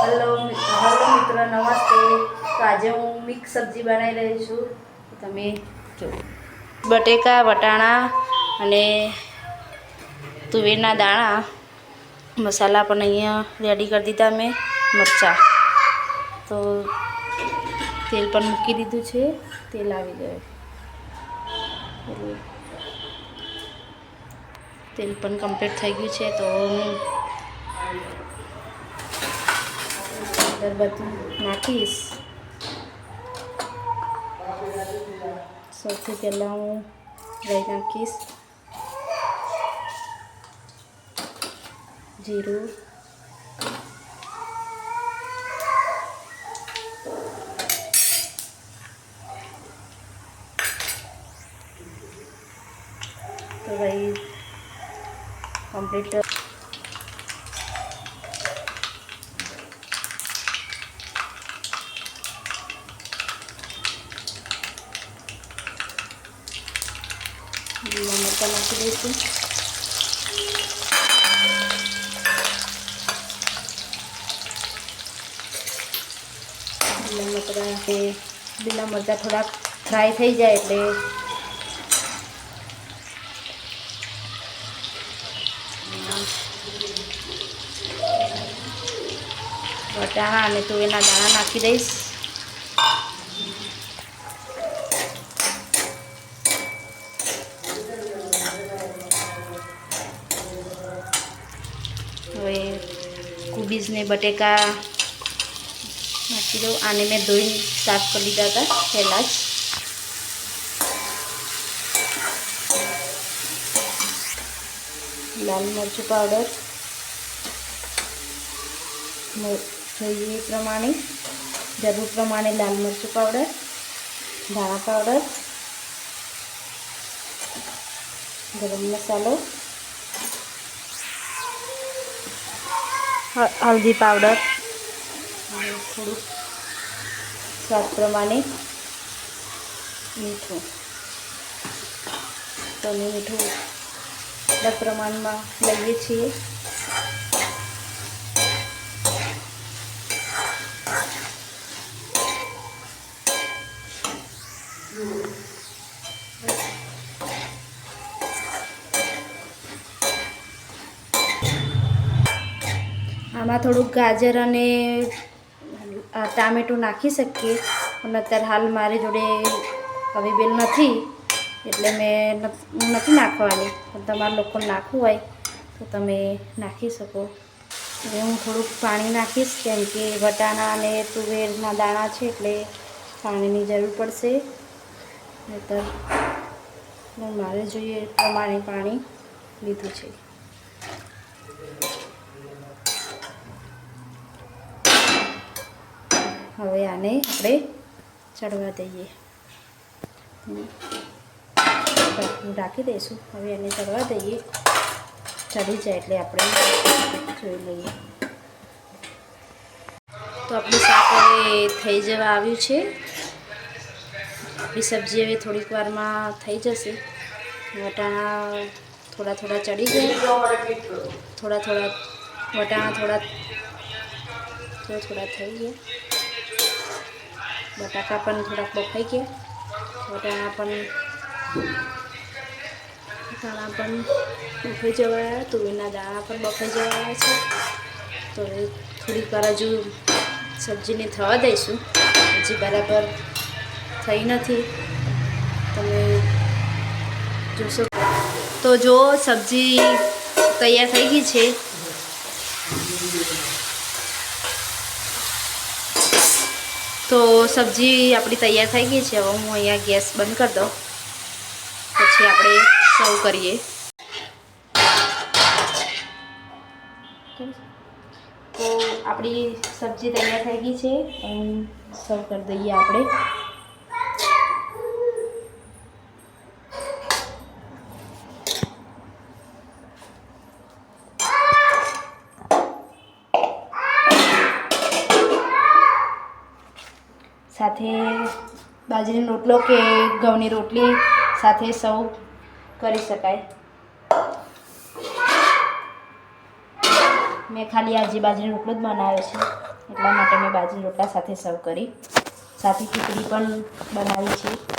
Hello મિત્રો, નમસ્તે। તો આજે હું મિક્સ સબ્જી બનાવી રહી છું। તમે જો બટેકા, વટાણા અને તુવેરના દાણા મસાલા પણ અહીંયા રેડી કરી દીધા મેં। મરચાં તો તેલ પણ મૂકી દીધું છે। તેલ આવી ગયું, તેલ પણ કમ્પ્લીટ થઈ ગયું છે। તો હું અંદર બધું નાખીશ। સૌથી પહેલાં હું રાઈ નાખીશ, જીરું, તો ભાઈ કમ્પ્લીટ લીલા મરચાં નાખી દઈશું। લીલા મરચાં થોડાક ફ્રાય થઈ જાય એટલે વટાણા અને તુવેરના દાણા નાખી દઈશ। હવે કોબીજ ને બટેકા નાખી દઉં। આને મેં ધોઈને સાફ કરી લીધા હતા પહેલાં જ। લાલ મરચું પાવડર જોઈએ પ્રમાણે, જરૂર પ્રમાણે લાલ મરચું પાવડર, ધાણા પાવડર, ગરમ મસાલો, હલ્દી પાવડર, થોડુંક સ્વાદ પ્રમાણે મીઠું। તો અમે મીઠું એટલા પ્રમાણમાં લઈએ છીએ। આમાં થોડુંક ગાજર અને ટામેટું નાખી શકીએ, પણ અત્યારે હાલ મારી જોડે અવેલેબલ નથી એટલે મેં નથી નાખવાની। પણ તમારા લોકોને નાખવું હોય તો તમે નાખી શકો। હવે હું થોડુંક પાણી નાખીશ, કેમ કે વટાણા અને તુવેરના દાણા છે એટલે પાણીની જરૂર પડશે। નહીંતર મારે જોઈએ એ પ્રમાણે પાણી લીધું છે। હવે આને આપણે ચડવા દઈએ, ઢાંકી દઈશું। હવે એને ચડવા દઈએ, ચડી જાય એટલે આપણે જોઈ લઈએ। તો આપણું શાક હવે થઈ જવા આવ્યું છે। આપણી સબ્જી હવે થોડીક વારમાં થઈ જશે। વટાણા થોડા થોડા ચડી જાય, થોડા થોડા વટાણા થોડા થઈ ગયા, બટાકા પણ થોડાક બફાઈ ગયા, વટાણા પણ બફાઈ જવાયા, તુવેરના દાણા પણ બફાઈ જવાયા છે। તો હવે થોડીક વાર હજુ સબ્જીને થવા દઈશું, હજી બરાબર થઈ નથી, તમે જોશો। તો જો સબ્જી તૈયાર થઈ ગઈ છે। તો સબ્જી આપણી તૈયાર થઈ ગઈ છે। હવે હું અહીંયા ગેસ બંધ કરી દઉં, પછી આપણે સર્વ કરીએ। તો આપણી સબ્જી તૈયાર થઈ ગઈ છે, સર્વ કરી દઈએ આપણે। સાથે બાજરીનો રોટલો કે ઘઉંની રોટલી સાથે સર્વ કરી શકાય। મેં ખાલી આજે બાજરીનો રોટલો જ બનાવ્યો છે। એટલા માટે મેં બાજરી રોટલા સાથે સર્વ કરી. સાથે ખીચડી પણ બનાવી છે.